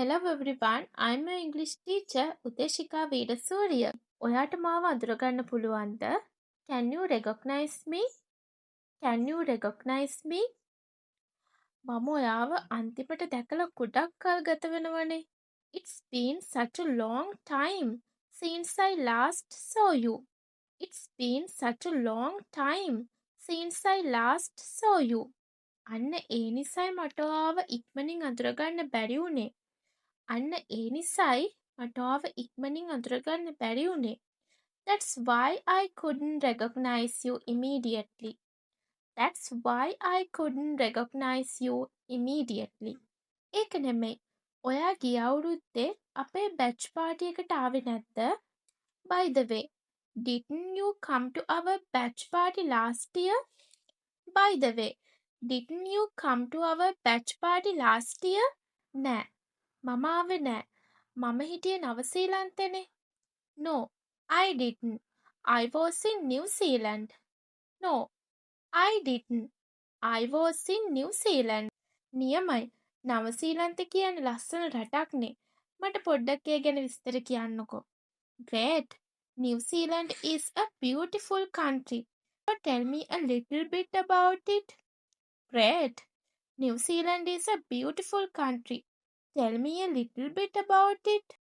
Hello everyone, I'm your English teacher Uteshika Veerasuriya. ඔයාට මාව අඳුරගන්න පුළුවන්ද? Can you recognize me? Can you recognize me? මම ඔයාව අන්තිමට දැකලා ගොඩක් කල් ගත වෙනවනේ. It's been such a long time since I last saw you. It's been such a long time since I last saw you. අන්න ඒ නිසයි මට ඔයාව ඉක්මනින් අඳුරගන්න බැරි වුණේ. අන්න ඒ නිසයි මට ඔයාව ඉක්මනින් අඳුරගන්න බැරි වුණේ. That's why I couldn't recognize you immediately. That's why I couldn't recognize you immediately. ඒක නෙමෙයි. ඔයා ගිය අවුරුද්දේ අපේ batch party එකට ආවේ නැද්ද? By the way, didn't you come to our batch party last year? By the way, didn't you come to our batch party last year? නෑ. මම ආවේ නෑ. මම හිටියේ නවසීලන්තෙනේ. No, I didn't. I was in New Zealand. No, I didn't. I was in New Zealand. නියමයි. නවසීලන්තේ කියන්නේ ලස්සන රටක්නේ. මට පොඩ්ඩක් ඒ ගැන විස්තර කියන්නකෝ. Great. New Zealand is a beautiful country. So tell me a little bit about it. Great. New Zealand is a beautiful country. Tell me a little bit about it.